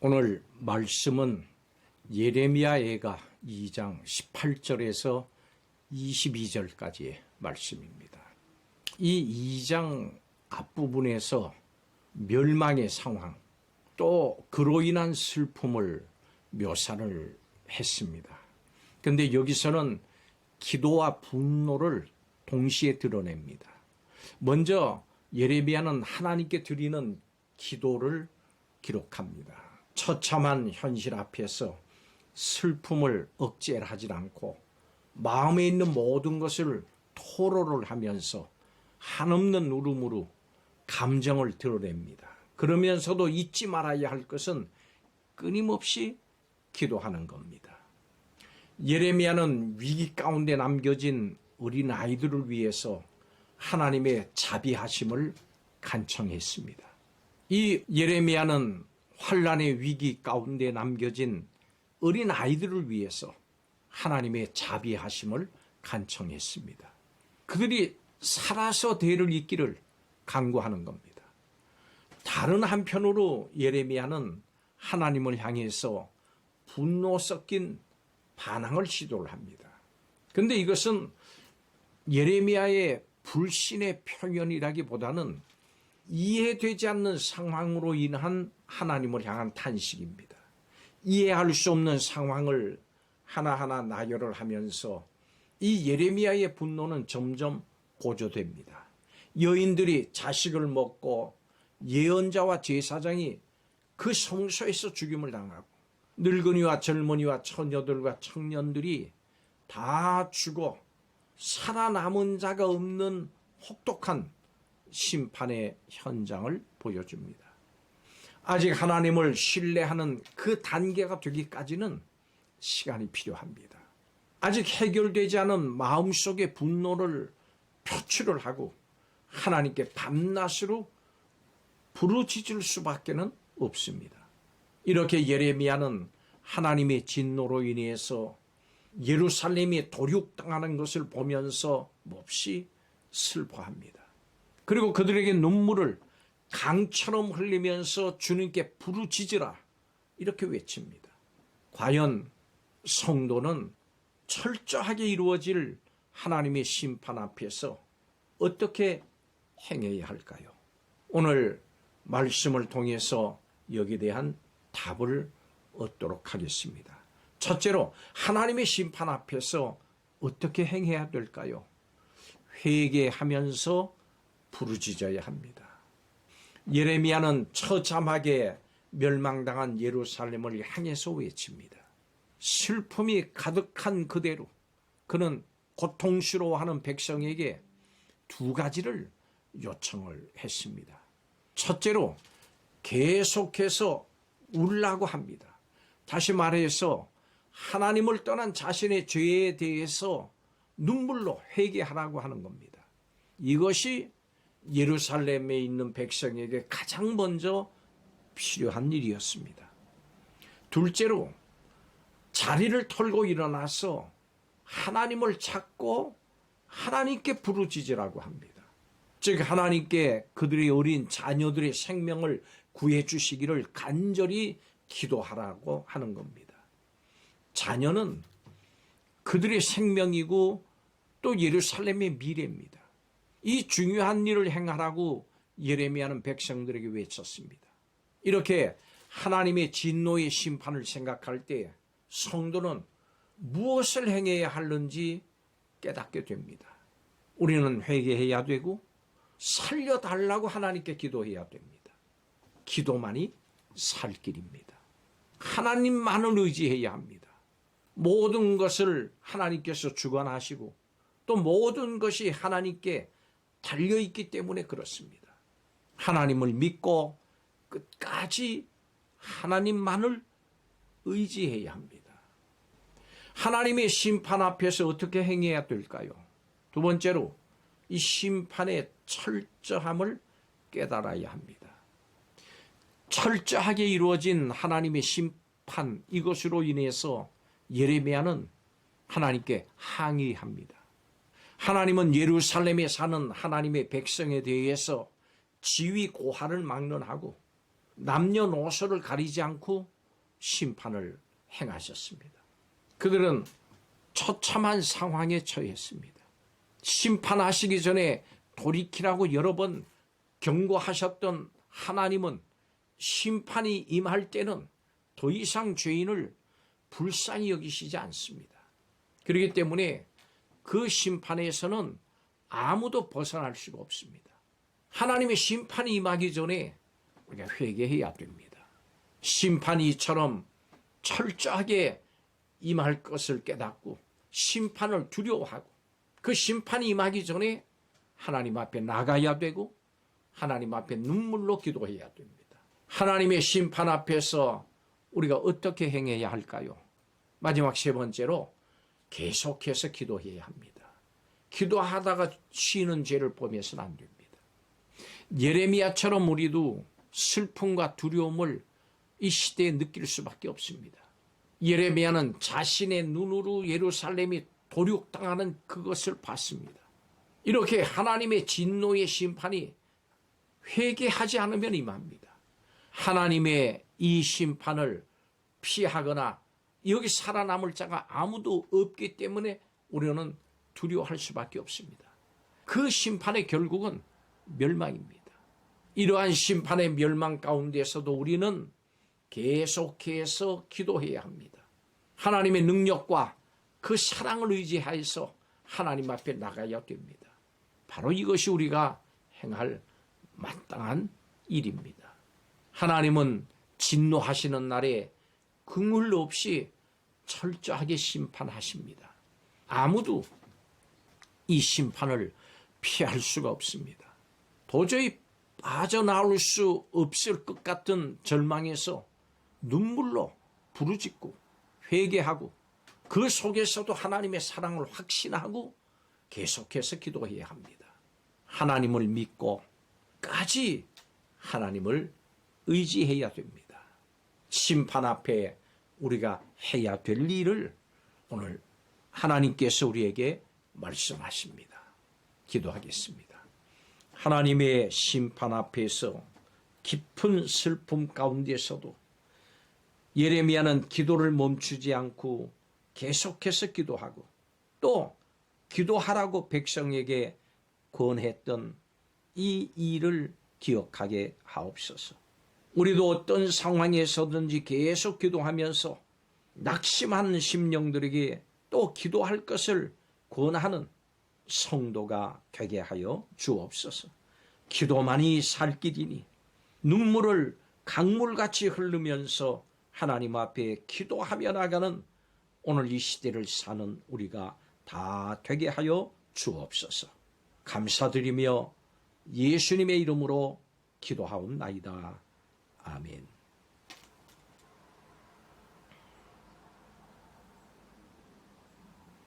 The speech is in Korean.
오늘 말씀은 예레미야애가 2장 18절에서 22절까지의 말씀입니다. 이 2장 앞부분에서 멸망의 상황, 또 그로 인한 슬픔을 묘사를 했습니다. 그런데 여기서는 기도와 분노를 동시에 드러냅니다. 먼저 예레미야는 하나님께 드리는 기도를 기록합니다. 처참한 현실 앞에서 슬픔을 억제하지 않고 마음에 있는 모든 것을 토로를 하면서 한없는 울음으로 감정을 드러냅니다. 그러면서도 잊지 말아야 할 것은 끊임없이 기도하는 겁니다. 예레미야는 위기 가운데 남겨진 어린 아이들을 위해서 하나님의 자비하심을 간청했습니다. 이 예레미야는 환난의 위기 가운데 남겨진 어린 아이들을 위해서 하나님의 자비하심을 간청했습니다. 그들이 살아서 대를 잇기를 간구하는 겁니다. 다른 한편으로 예레미야는 하나님을 향해서 분노 섞인 반항을 시도를 합니다. 그런데 이것은 예레미야의 불신의 표현이라기보다는 이해되지 않는 상황으로 인한 하나님을 향한 탄식입니다. 이해할 수 없는 상황을 하나하나 나열을 하면서 이 예레미야의 분노는 점점 고조됩니다. 여인들이 자식을 먹고 예언자와 제사장이 그 성소에서 죽임을 당하고 늙은이와 젊은이와 처녀들과 청년들이 다 죽어 살아남은 자가 없는 혹독한 심판의 현장을 보여줍니다. 아직 하나님을 신뢰하는 그 단계가 되기까지는 시간이 필요합니다. 아직 해결되지 않은 마음속의 분노를 표출을 하고 하나님께 밤낮으로 부르짖을 수밖에는 없습니다. 이렇게 예레미야는 하나님의 진노로 인해서 예루살렘이 도륙당하는 것을 보면서 몹시 슬퍼합니다. 그리고 그들에게 눈물을 강처럼 흘리면서 주님께 부르짖으라 이렇게 외칩니다. 과연 성도는 철저하게 이루어질 하나님의 심판 앞에서 어떻게 행해야 할까요? 오늘 말씀을 통해서 여기에 대한 답을 얻도록 하겠습니다. 첫째로 하나님의 심판 앞에서 어떻게 행해야 될까요? 회개하면서 부르짖어야 합니다. 예레미야는 처참하게 멸망당한 예루살렘을 향해서 외칩니다. 슬픔이 가득한 그대로 그는 고통스러워하는 백성에게 두 가지를 요청을 했습니다. 첫째로 계속해서 울라고 합니다. 다시 말해서 하나님을 떠난 자신의 죄에 대해서 눈물로 회개하라고 하는 겁니다. 이것이 예루살렘에 있는 백성에게 가장 먼저 필요한 일이었습니다. 둘째로 자리를 털고 일어나서 하나님을 찾고 하나님께 부르짖으라고 합니다. 즉 하나님께 그들의 어린 자녀들의 생명을 구해 주시기를 간절히 기도하라고 하는 겁니다. 자녀는 그들의 생명이고 또 예루살렘의 미래입니다. 이 중요한 일을 행하라고 예레미야는 백성들에게 외쳤습니다. 이렇게 하나님의 진노의 심판을 생각할 때 성도는 무엇을 행해야 하는지 깨닫게 됩니다. 우리는 회개해야 되고 살려달라고 하나님께 기도해야 됩니다. 기도만이 살 길입니다. 하나님만을 의지해야 합니다. 모든 것을 하나님께서 주관하시고 또 모든 것이 하나님께 달려있기 때문에 그렇습니다. 하나님을 믿고 끝까지 하나님만을 의지해야 합니다. 하나님의 심판 앞에서 어떻게 행해야 될까요? 두 번째로 이 심판의 철저함을 깨달아야 합니다. 철저하게 이루어진 하나님의 심판 이것으로 인해서 예레미야는 하나님께 항의합니다. 하나님은 예루살렘에 사는 하나님의 백성에 대해서 지위 고하를 막론하고 남녀노소를 가리지 않고 심판을 행하셨습니다. 그들은 처참한 상황에 처했습니다. 심판하시기 전에 돌이키라고 여러 번 경고하셨던 하나님은 심판이 임할 때는 더 이상 죄인을 불쌍히 여기시지 않습니다. 그렇기 때문에 그 심판에서는 아무도 벗어날 수가 없습니다. 하나님의 심판이 임하기 전에 우리가 회개해야 됩니다. 심판이 이처럼 철저하게 임할 것을 깨닫고 심판을 두려워하고 그 심판이 임하기 전에 하나님 앞에 나가야 되고 하나님 앞에 눈물로 기도해야 됩니다. 하나님의 심판 앞에서 우리가 어떻게 행해야 할까요? 마지막 세 번째로 계속해서 기도해야 합니다. 기도하다가 쉬는 죄를 범해서는 안 됩니다. 예레미야처럼 우리도 슬픔과 두려움을 이 시대에 느낄 수밖에 없습니다. 예레미야는 자신의 눈으로 예루살렘이 도륙당하는 그것을 봤습니다. 이렇게 하나님의 진노의 심판이 회개하지 않으면 임합니다. 하나님의 이 심판을 피하거나 여기 살아남을 자가 아무도 없기 때문에 우리는 두려워할 수밖에 없습니다. 그 심판의 결국은 멸망입니다. 이러한 심판의 멸망 가운데서도 우리는 계속해서 기도해야 합니다. 하나님의 능력과 그 사랑을 의지하여서 하나님 앞에 나가야 됩니다. 바로 이것이 우리가 행할 마땅한 일입니다. 하나님은 진노하시는 날에 긍휼 없이 철저하게 심판하십니다. 아무도 이 심판을 피할 수가 없습니다. 도저히 빠져나올 수 없을 것 같은 절망에서 눈물로 부르짖고 회개하고 그 속에서도 하나님의 사랑을 확신하고 계속해서 기도해야 합니다. 하나님을 믿고까지 하나님을 의지해야 됩니다. 심판 앞에 우리가 해야 될 일을 오늘 하나님께서 우리에게 말씀하십니다. 기도하겠습니다. 하나님의 심판 앞에서 깊은 슬픔 가운데서도 예레미야는 기도를 멈추지 않고 계속해서 기도하고 또 기도하라고 백성에게 권했던 이 일을 기억하게 하옵소서. 우리도 어떤 상황에서든지 계속 기도하면서 낙심한 심령들에게 또 기도할 것을 권하는 성도가 되게 하여 주옵소서. 기도만이 살 길이니 눈물을 강물같이 흐르면서 하나님 앞에 기도하며 나가는 오늘 이 시대를 사는 우리가 다 되게 하여 주옵소서. 감사드리며 예수님의 이름으로 기도하옵나이다. 아멘.